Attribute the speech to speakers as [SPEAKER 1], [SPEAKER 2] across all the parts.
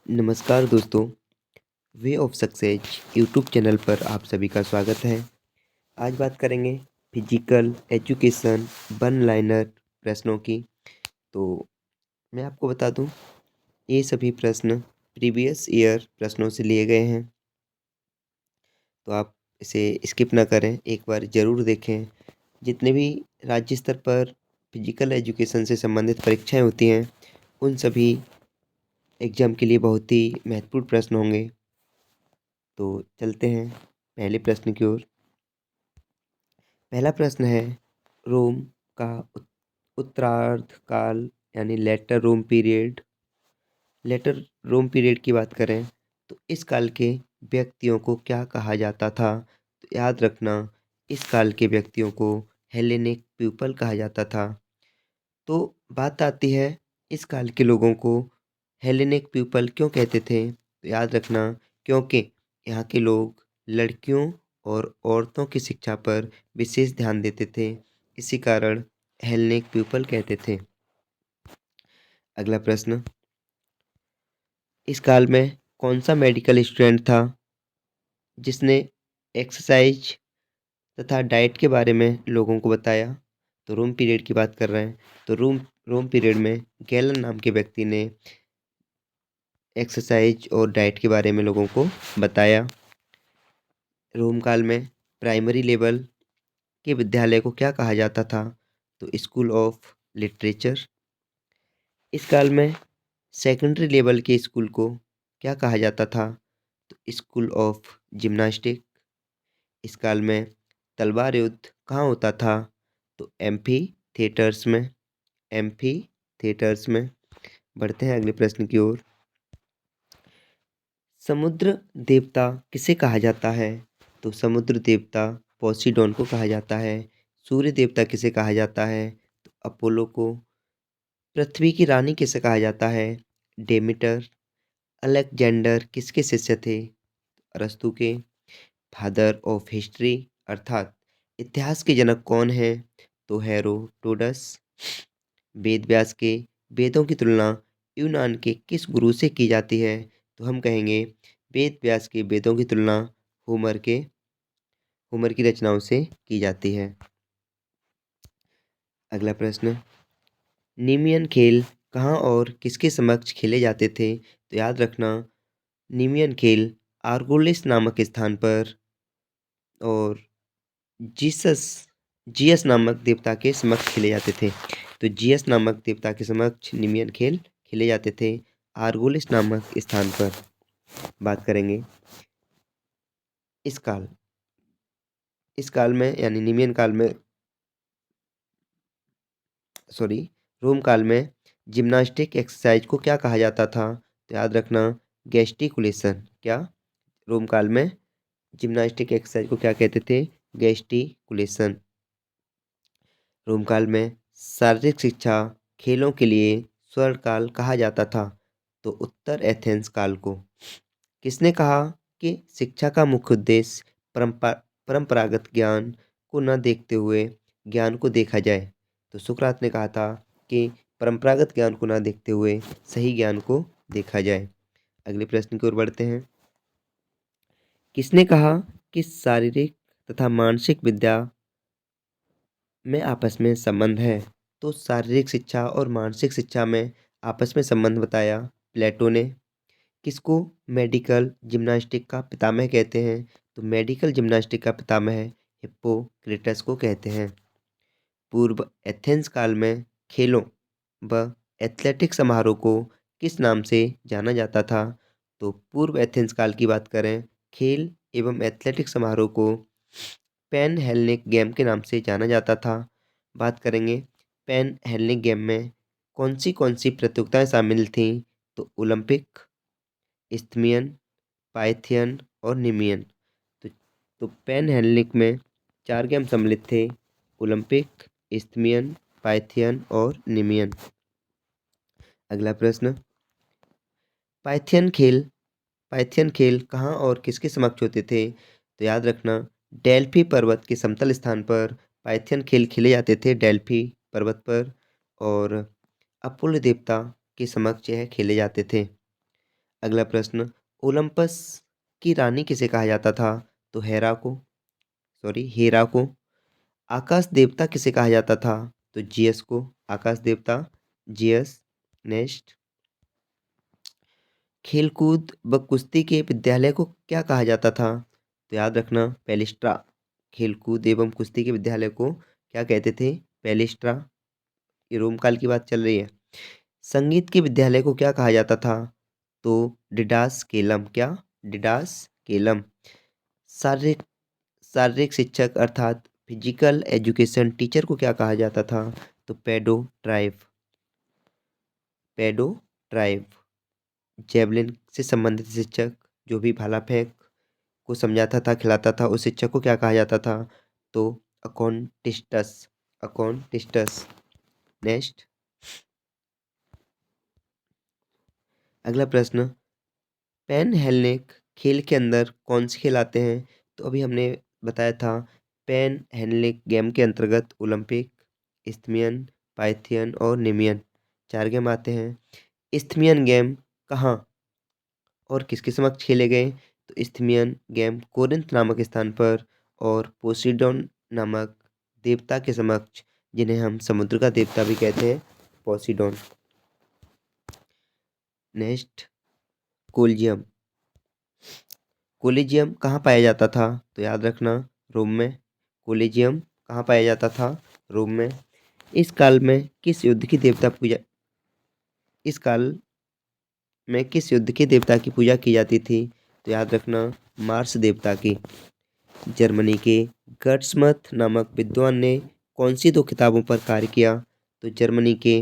[SPEAKER 1] नमस्कार दोस्तों, way of success YouTube channel पर आप सभी का स्वागत है। आज बात करेंगे फिजिकल एजुकेशन वन लाइनर प्रश्नों की। तो मैं आपको बता दूं, ये सभी प्रश्न प्रीवियस ईयर प्रश्नों से लिए गए हैं, तो आप इसे स्किप ना करें, एक बार ज़रूर देखें। जितने भी राज्य स्तर पर फिजिकल एजुकेशन से संबंधित परीक्षाएं होती हैं, उन सभी एग्ज़ाम के लिए बहुत ही महत्वपूर्ण प्रश्न होंगे। तो चलते हैं पहले प्रश्न की ओर। पहला प्रश्न है, रोम का उत्तरार्ध काल यानी लेटर रोम पीरियड की बात करें तो इस काल के व्यक्तियों को क्या कहा जाता था। तो याद रखना, इस काल के व्यक्तियों को हेलेनिक पीपल कहा जाता था। तो बात आती है, इस काल के लोगों को हेलेनिक पीपल क्यों कहते थे। तो याद रखना, क्योंकि यहाँ के लोग लड़कियों और औरतों की शिक्षा पर विशेष ध्यान देते थे, इसी कारण हेलेनिक पीपल कहते थे। अगला प्रश्न, इस काल में कौन सा मेडिकल स्टूडेंट था जिसने एक्सरसाइज तथा डाइट के बारे में लोगों को बताया। तो रोम पीरियड की बात कर रहे हैं, तो रोम रोम पीरियड में गैलन नाम के व्यक्ति ने एक्सरसाइज और डाइट के बारे में लोगों को बताया। रोम काल में प्राइमरी लेवल के विद्यालय को क्या कहा जाता था। तो स्कूल ऑफ लिटरेचर। इस काल में सेकेंडरी लेवल के स्कूल को क्या कहा जाता था। तो स्कूल ऑफ जिम्नास्टिक। इस काल में तलवार युद्ध कहाँ होता था। तो एम्फी थिएटर्स में। एम्फी थिएटर्स में। बढ़ते हैं अगले प्रश्न की ओर। समुद्र देवता किसे कहा जाता है। तो समुद्र देवता पोसीडोन को कहा जाता है। सूर्य देवता किसे कहा जाता है। तो अपोलो को। पृथ्वी की रानी किसे कहा जाता है। डेमिटर। अलेक्जेंडर किसके शिष्य थे। अरस्तु के। फादर ऑफ हिस्ट्री अर्थात इतिहास के जनक कौन है। तो हेरोडोटस। वेद व्यास के वेदों की तुलना यूनान के किस गुरु से की जाती है। तो हम कहेंगे वेद व्यास के वेदों की तुलना होमर की रचनाओं से की जाती है। अगला प्रश्न, नीमियन खेल कहाँ और किसके समक्ष खेले जाते थे। तो याद रखना, नीमियन खेल आर्गोलिस नामक स्थान पर और जीसस जियस नामक देवता के समक्ष खेले जाते थे। तो जियस नामक देवता के समक्ष निमियन खेल खेले जाते थे आर्गोलिस नामक स्थान पर। बात करेंगे इस काल में यानी निमियन काल में सॉरी रोम काल में जिम्नास्टिक एक्सरसाइज को क्या कहा जाता था। तो याद रखना, गेस्टिकुलेशन। क्या, रोम काल में जिम्नास्टिक एक्सरसाइज को क्या कहते थे। गेस्टिकुलेशन। रोम काल में शारीरिक शिक्षा खेलों के लिए स्वर्ण काल कहा जाता था। तो उत्तर एथेंस काल को। किसने कहा कि शिक्षा का मुख्य उद्देश्य परंपरागत ज्ञान को न देखते हुए ज्ञान को देखा जाए। तो सुकरात ने कहा था कि परंपरागत ज्ञान को न देखते हुए सही ज्ञान को देखा जाए। अगले प्रश्न की ओर बढ़ते हैं। किसने कहा कि शारीरिक तथा मानसिक विद्या में आपस में संबंध है। तो शारीरिक शिक्षा और मानसिक शिक्षा में आपस में संबंध बताया प्लेटो ने। किसको मेडिकल जिम्नास्टिक का पितामह कहते हैं। तो मेडिकल जिम्नास्टिक का पितामह हिप्पोक्रेटस को कहते हैं। पूर्व एथेंस काल में खेलों व एथलेटिक समारोह को किस नाम से जाना जाता था। तो पूर्व एथेंस काल की बात करें, खेल एवं एथलेटिक समारोह को पैन हेलेनिक गेम के नाम से जाना जाता था। बात करेंगे पैन हेलेनिक गेम में कौन सी प्रतियोगिताएं शामिल थीं। तो ओलंपिक, इस्थमियन, पाइथियन और निमियन। तो, तो पैन हेलेनिक में 4 गेम सम्मिलित थे, ओलंपिक, इस्थमियन, पाइथियन और निमियन। अगला प्रश्न, पाइथियन खेल पाइथियन खेल कहाँ और किसके समक्ष होते थे। तो याद रखना, डेल्फी पर्वत के समतल स्थान पर पाइथियन खेल खेले जाते थे, डेल्फी पर्वत पर, और अपोलो देवता के समक्ष यह खेले जाते थे। अगला प्रश्न, ओलंपस की रानी किसे कहा जाता था? तो हेरा को। आकाश देवता किसे कहा जाता था? तो जियस को। आकाश देवता जियस। नेक्स्ट, खेलकूद व कुश्ती के विद्यालय को क्या कहा जाता था? तो याद रखना, पेलिस्ट्रा। खेलकूद एवं कुश्ती के विद्यालय को क्या कहते थे? पेलिस्ट्रा। ये रोम काल की बात चल रही है। संगीत के विद्यालय को क्या कहा जाता था? तो डिडास केलम। क्या? डिडास केलम। शारीरिक शारीरिक शिक्षक अर्थात फिजिकल एजुकेशन टीचर को क्या कहा जाता था? तो पेडो ट्राइब। जेवलिन से संबंधित शिक्षक, जो भी भाला फेंक को समझाता था, खिलाता था, उस शिक्षक को क्या कहा जाता था? तो अकॉन्टिस्टस। नेक्स्ट, अगला प्रश्न, पेन हेलनिक खेल के अंदर कौन से खेल आते हैं? तो अभी हमने बताया था, पेन हेलनिक गेम के अंतर्गत ओलंपिक, इस्थमियन, पाइथियन और नेमियन 4 गेम आते हैं। इस्थमियन गेम कहाँ और किसके समक्ष खेले गए? तो इस्थमियन गेम कोरिंथ नामक स्थान पर और पोसीडोन नामक देवता के समक्ष, जिन्हें हम समुद्र का देवता भी कहते हैं, पोसीडोन। Next, collegium. कोलिजियम कहाँ पाया जाता था? तो याद रखना, रोम में। कोलिजियम कहाँ पाया जाता था? रोम में। इस काल में किस युद्ध की देवता पूजा इस काल में किस युद्ध के देवता की पूजा की जाती थी? तो याद रखना, मार्स देवता की। जर्मनी के गर्ट्समथ नामक विद्वान ने कौन सी 2 किताबों पर कार्य किया? तो जर्मनी के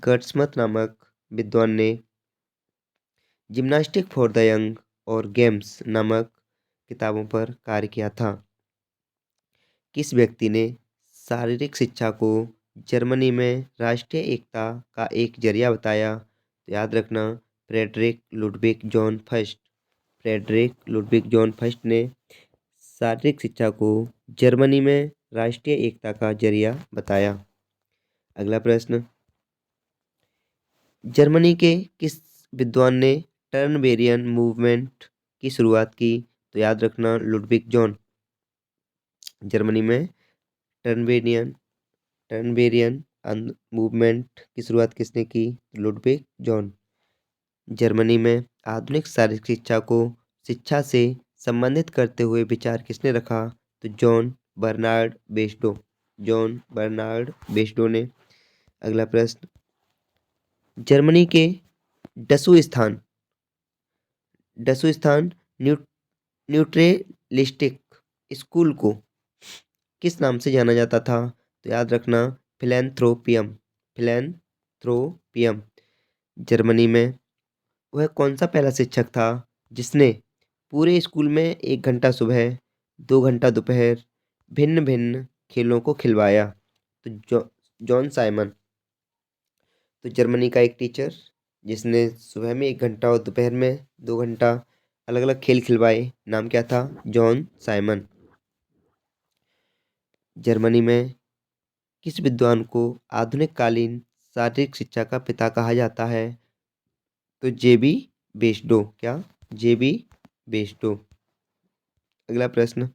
[SPEAKER 1] गर्ट्समथ नामक विद्वान ने जिम्नास्टिक फॉर द यंग और गेम्स नामक किताबों पर कार्य किया था। किस व्यक्ति ने शारीरिक शिक्षा को जर्मनी में राष्ट्रीय एकता का एक जरिया बताया? तो याद रखना, फ्रेडरिक लुडविग जॉन फर्स्ट ने शारीरिक शिक्षा को जर्मनी में राष्ट्रीय एकता का जरिया बताया। अगला प्रश्न, जर्मनी के किस विद्वान ने टर्नबेरियन मूवमेंट की शुरुआत की? तो याद रखना, लुडविग जॉन। जर्मनी में टर्नबेरियन टर्नबेरियन मूवमेंट की शुरुआत किसने की? Ludwig John. जर्मनी में आधुनिक शारीरिक शिक्षा को शिक्षा से संबंधित करते हुए विचार किसने रखा? तो जॉन बर्नार्ड बेस्डो ने। अगला प्रश्न, जर्मनी के डसू स्थान न्यू न्यूट्रलिस्टिक स्कूल को किस नाम से जाना जाता था? तो याद रखना, फिलैंथ्रोपियम। जर्मनी में वह कौन सा पहला शिक्षक था जिसने पूरे स्कूल में 1 घंटा सुबह, 2 घंटा दोपहर भिन्न भिन्न खेलों को खिलवाया? तो जॉन साइमन। तो जर्मनी का एक टीचर जिसने सुबह में 1 घंटा और दोपहर में 2 घंटा अलग अलग खेल खिलवाए, नाम क्या था? John Simon. जर्मनी में किस विद्वान को आधुनिक कालीन शारीरिक शिक्षा का पिता कहा जाता है? तो जेबी बेस्डो। क्या? जेबी बेस्डो। अगला प्रश्न,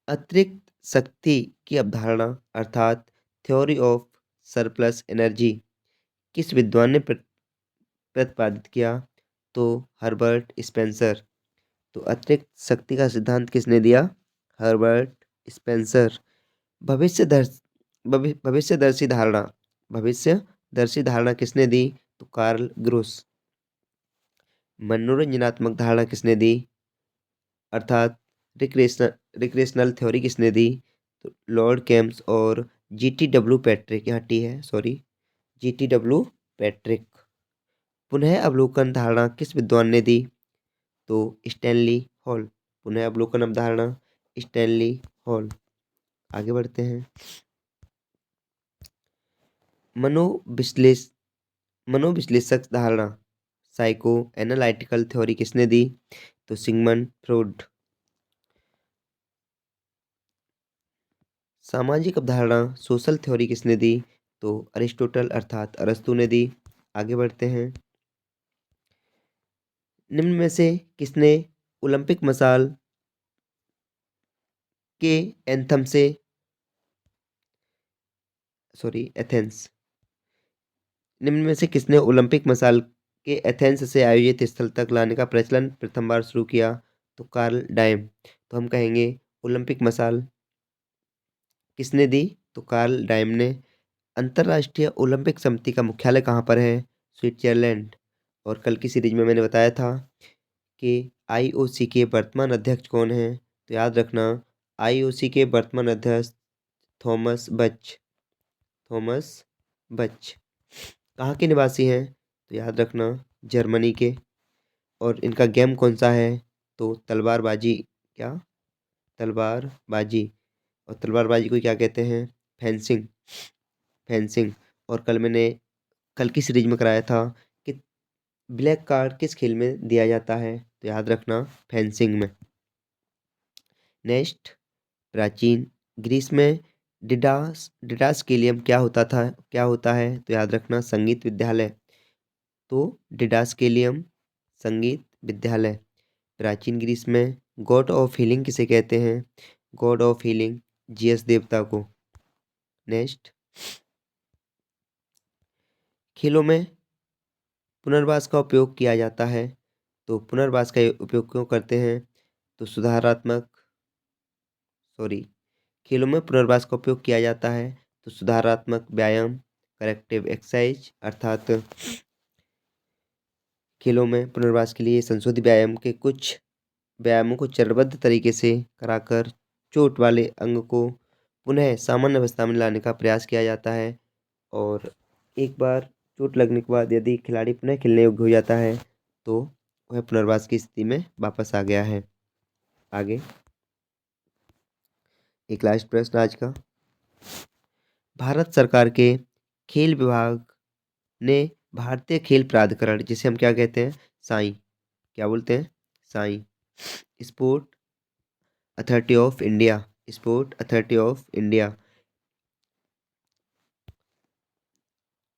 [SPEAKER 1] अतिरिक्त शक्ति की अवधारणा अर्थात थ्योरी ऑफ सरप्लस एनर्जी किस विद्वान ने प्रतिपादित किया? तो हर्बर्ट स्पेंसर। तो अतिरिक्त शक्ति का सिद्धांत किसने दिया? Herbert Spencer. भविष्य दर्श भविष्यदर्शी धारणा भविष्यदर्शी धारणा किसने दी? तो कार्ल ग्रोस। मनोरंजनात्मक धारणा किसने दी अर्थात रिक्रेशनल थ्योरी किसने दी? तो लॉर्ड केम्स और GTW पैट्रिक। यहाँ टी है, सॉरी, GTW पैट्रिक। पुनः अवलोकन धारणा किस विद्वान ने दी? तो स्टैनली हॉल। पुनः अवलोकन अवधारणा स्टैनली हॉल। आगे बढ़ते हैं, मनोविश्लेष मनोविश्लेषक धारणा साइको एनालिटिकल थ्योरी किसने दी? तो सिगमंड फ्रॉइड। सामाजिक अवधारणा सोशल थ्योरी किसने दी? तो अरिस्टोटल अर्थात अरस्तू ने दी। आगे बढ़ते हैं, निम्न में से किसने ओलंपिक मसाल के एंथम से एथेंस निम्न में से किसने ओलंपिक मसाल के एथेंस से आयोजित स्थल तक लाने का प्रचलन प्रथम बार शुरू किया? तो कार्ल डायम। तो हम कहेंगे ओलंपिक मसाल किसने दी? तो कार्ल डायम ने। अंतर्राष्ट्रीय ओलंपिक समिति का मुख्यालय कहाँ पर है? स्विट्जरलैंड। और कल की सीरीज में मैंने बताया था कि आईओसी के वर्तमान अध्यक्ष कौन है? तो याद रखना, आईओसी के वर्तमान अध्यक्ष थॉमस बच। थॉमस बच कहाँ के निवासी हैं? तो याद रखना, जर्मनी के। और इनका गेम कौन सा है? तो तलवारबाजी। क्या? तलवारबाजी। और तलवारबाजी को क्या कहते हैं? फेंसिंग। फेंसिंग। और कल की सीरीज में कराया था कि ब्लैक कार्ड किस खेल में दिया जाता है? तो याद रखना, फेंसिंग में। नेक्स्ट, प्राचीन ग्रीस में डिडास्केलियम क्या होता है? तो याद रखना, संगीत विद्यालय। तो डिडास्केलियम संगीत विद्यालय। प्राचीन ग्रीस में गॉड ऑफ हीलिंग किसे कहते हैं? गॉड ऑफ हीलिंग जीएस देवता को। नेक्स्ट, खेलों में पुनर्वास का उपयोग किया जाता है। तो पुनर्वास का उपयोग क्यों करते हैं? तो खेलों में पुनर्वास का उपयोग किया जाता है तो सुधारात्मक व्यायाम, करेक्टिव एक्सरसाइज, अर्थात खेलों में पुनर्वास के लिए संशोधित व्यायाम के कुछ व्यायामों को चरणबद्ध तरीके से कराकर चोट वाले अंग को पुनः सामान्य अवस्था में लाने का प्रयास किया जाता है। और एक बार चोट लगने के बाद यदि खिलाड़ी पुनः खेलने योग्य हो जाता है तो वह पुनर्वास की स्थिति में वापस आ गया है। आगे एक लास्ट प्रश्न आज का। भारत सरकार के खेल विभाग ने भारतीय खेल प्राधिकरण, जिसे हम क्या कहते हैं? साई। क्या बोलते हैं? Sai. Sport authority of India. Sport authority of India.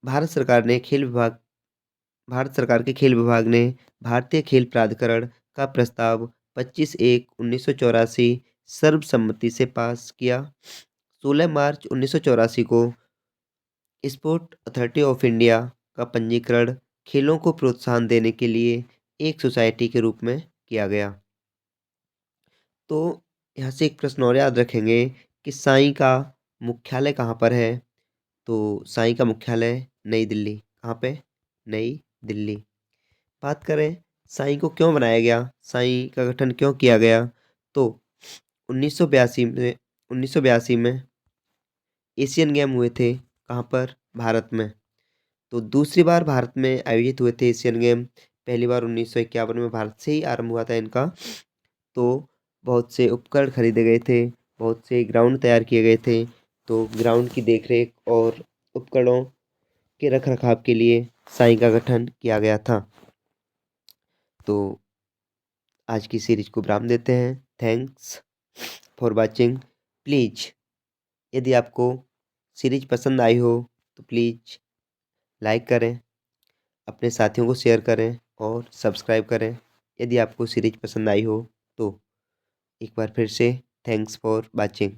[SPEAKER 1] Bharat सरकार ने खेल विभाग भारत सरकार के खेल विभाग ने भारतीय खेल प्राधिकरण का प्रस्ताव 25/1/1984 सर्वसम्मति से पास किया। 16 मार्च 1984 को स्पोर्ट अथॉरिटी ऑफ इंडिया का पंजीकरण खेलों को प्रोत्साहन देने के लिए एक सोसाइटी के रूप में किया गया। तो यहाँ से एक प्रश्न और याद रखेंगे कि साई का मुख्यालय कहाँ पर है? तो साई का मुख्यालय नई दिल्ली। कहाँ पे? नई दिल्ली। बात करें साई को क्यों बनाया गया, साई का गठन क्यों किया गया? तो 1982 में एशियन गेम हुए थे। कहाँ पर? भारत में। तो दूसरी बार भारत में आयोजित हुए थे एशियन गेम। पहली बार 1951 में भारत से ही आरंभ हुआ था इनका। तो बहुत से उपकरण खरीदे गए थे, बहुत से ग्राउंड तैयार किए गए थे। तो ग्राउंड की देखरेख और उपकरणों के रखरखाव के लिए साई का गठन किया गया था। तो आज की सीरीज को विराम देते हैं। Thanks for watching. प्लीज़ यदि आपको सीरीज पसंद आई हो तो प्लीज़ लाइक करें, अपने साथियों को शेयर करें और सब्सक्राइब करें। यदि आपको सीरीज पसंद आई हो तो एक बार फिर से थैंक्स फॉर वॉचिंग।